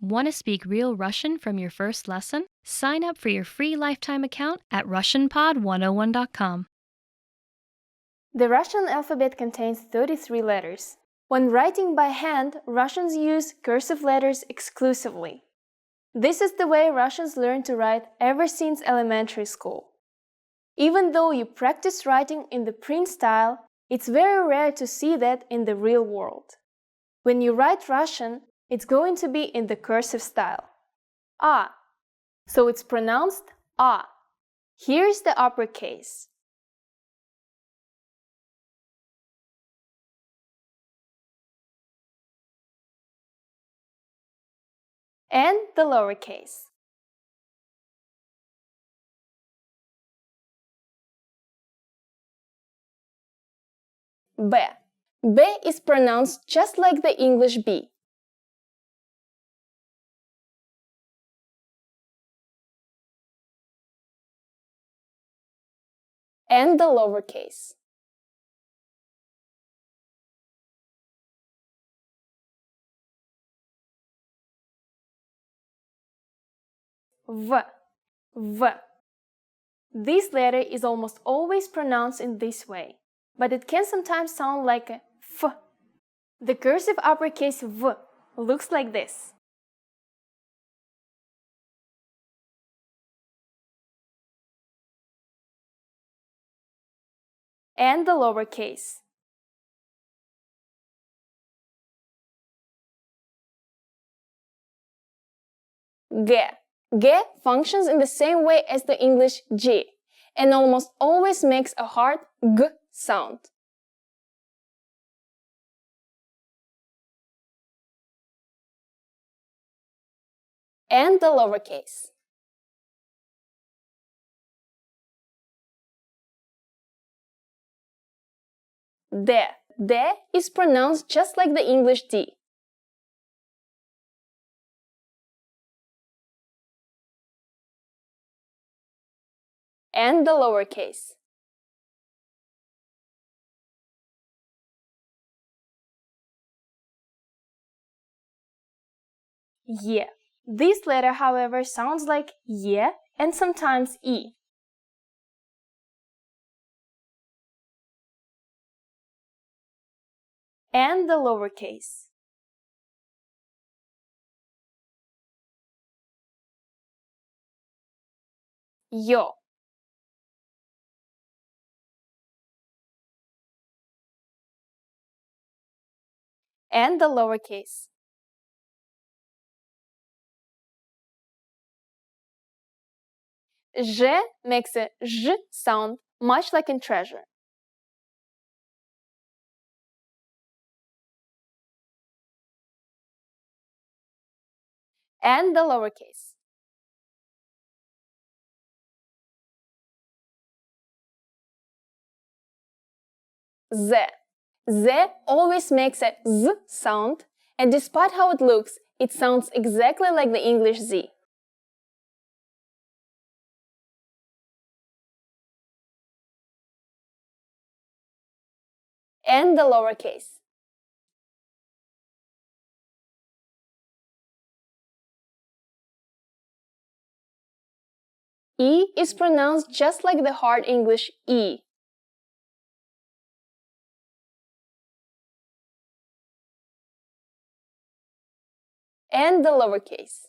Want to speak real Russian from your first lesson? Sign up for your free lifetime account at RussianPod101.com. The Russian alphabet contains 33 letters. When writing by hand, Russians use cursive letters exclusively. This is the way Russians learn to write ever since elementary school. Even though you practice writing in the print style, it's very rare to see that in the real world. When you write Russian, it's going to be in the cursive style. A. So it's pronounced A. Here's the uppercase. And the lowercase. B. B is pronounced just like the English B. And the lowercase. V. V. This letter is almost always pronounced in this way, but it can sometimes sound like a F. The cursive uppercase V looks like this. And the lowercase. G. G functions in the same way as the English G and almost always makes a hard G sound. And the lowercase. D. D is pronounced just like the English D. And the lowercase. Y. This letter, however, sounds like Y and sometimes E. And the lowercase. Yo. And the lowercase. J makes a J sound much like in treasure. And the lowercase. Z. Z always makes a Z sound, and despite how it looks, it sounds exactly like the English Z. And the lowercase. E is pronounced just like the hard English E. And the lowercase.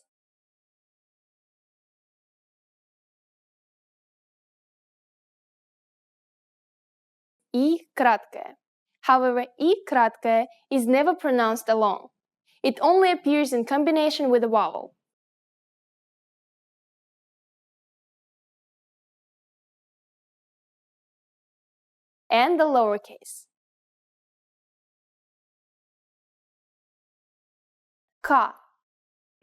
I Kratkoye. However, I Kratkoye is never pronounced alone. It only appears in combination with a vowel. And the lowercase. K.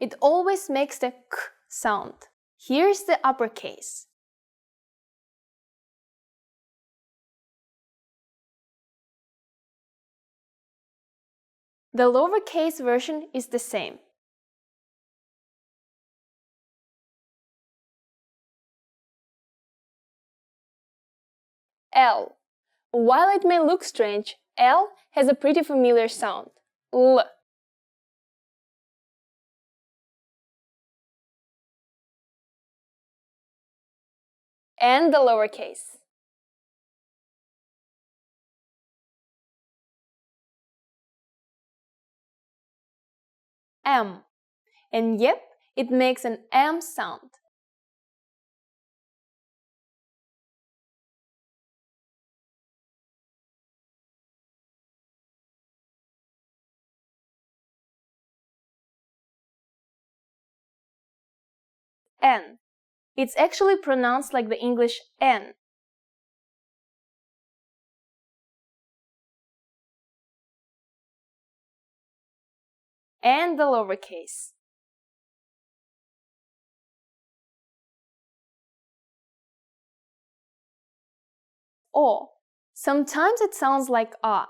It always makes the K sound. Here's the uppercase. The lowercase version is the same. L. While it may look strange, L has a pretty familiar sound. L. and the lowercase. M. And yep, it makes an M sound. N. It's actually pronounced like the English N. And the lowercase. O. Sometimes it sounds like A.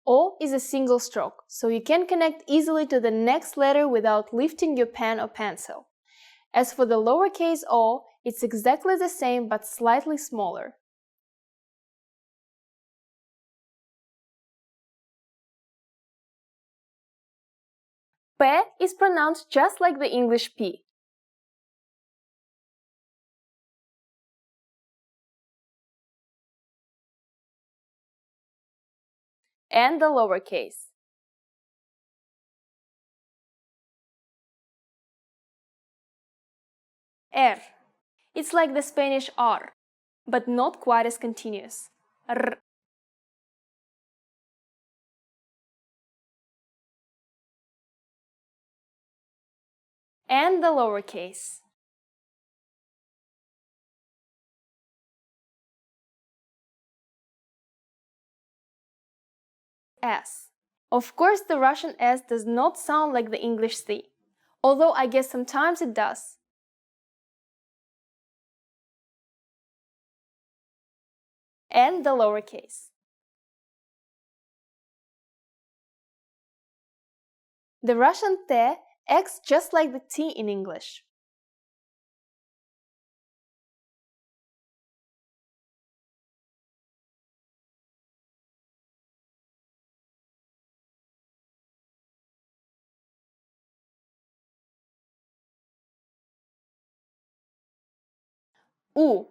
O is a single stroke, so you can connect easily to the next letter without lifting your pen or pencil. As for the lowercase o, it's exactly the same but slightly smaller. P is pronounced just like the English P. And the lowercase. R. It's like the Spanish R, but not quite as continuous. R. And the lowercase. S. Of course, the Russian S does not sound like the English C, although I guess sometimes it does. And the lowercase. The Russian T acts just like the T in English. U.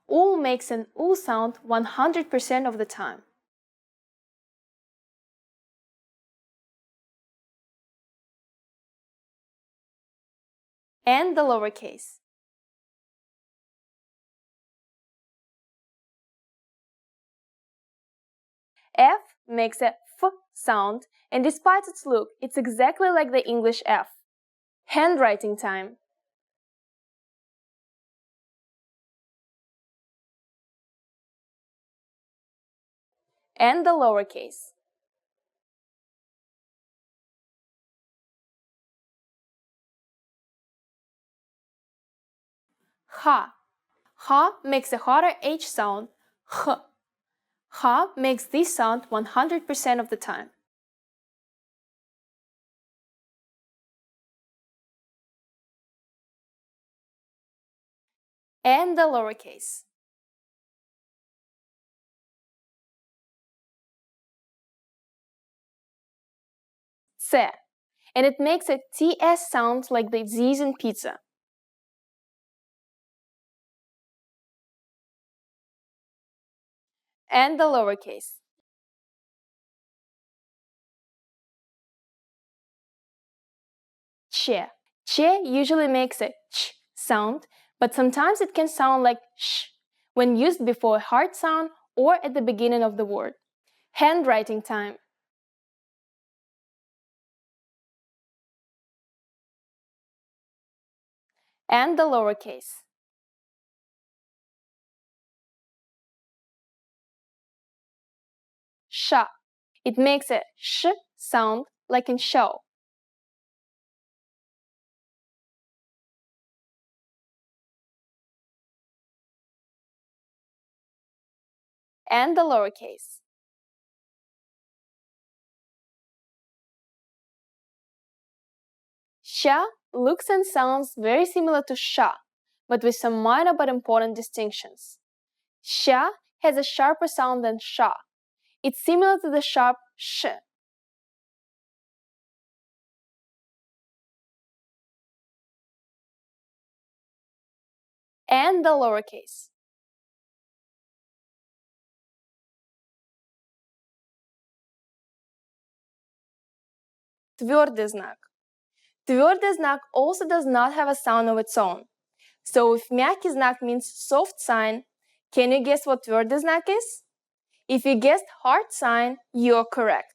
U makes an U sound 100% of the time. And the lowercase. F makes a F sound, and despite its look, it's exactly like the English F. Handwriting time. And the lowercase. H. H makes a harder H sound, H. H makes this sound 100% of the time. And the lowercase. C. And it makes a TS sound like the Z's in pizza. And the lowercase. Ch. Ch usually makes a ch sound, but sometimes it can sound like sh when used before a hard sound or at the beginning of the word. Handwriting time. And the lowercase. Sha. It makes a sh sound like in show. And the lowercase. Sha looks and sounds very similar to sha, but with some minor but important distinctions. Sha has a sharper sound than sha. It's similar to the sharp sh. and the lowercase. Твердый знак. Твердый знак also does not have a sound of its own. So if мягкий знак means soft sign, can you guess what твердый знак is? If you guessed hard sign, you're correct.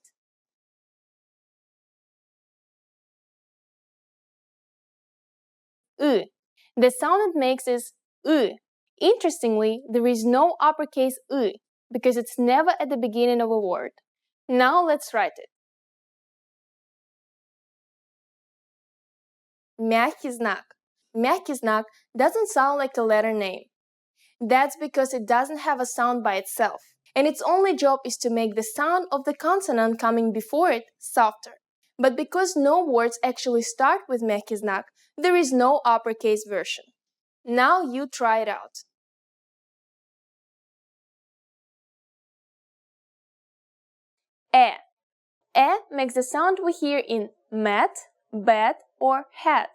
The sound it makes is Interestingly, there is no uppercase because it's never at the beginning of a word. Now let's write it. Мягкий знак. Мягкий знак doesn't sound like a letter name. That's because it doesn't have a sound by itself, and its only job is to make the sound of the consonant coming before it softer. But because no words actually start with мягкий знак, there is no uppercase version. Now you try it out. Makes the sound we hear in met, bet, or hat.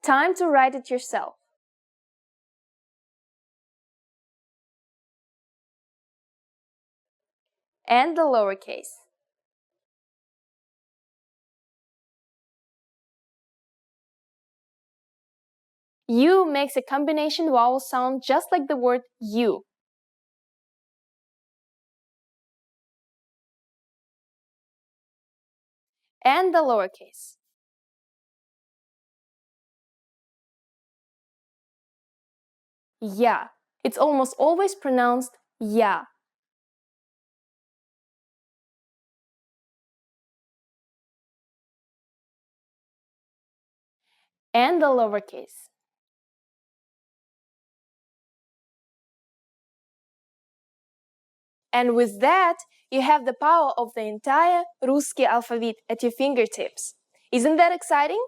Time to write it yourself. And the lowercase. U makes a combination vowel sound just like the word you. And the lowercase. Ya. It's almost always pronounced ya. And the lowercase. And with that, you have the power of the entire русский alphabet at your fingertips. Isn't that exciting?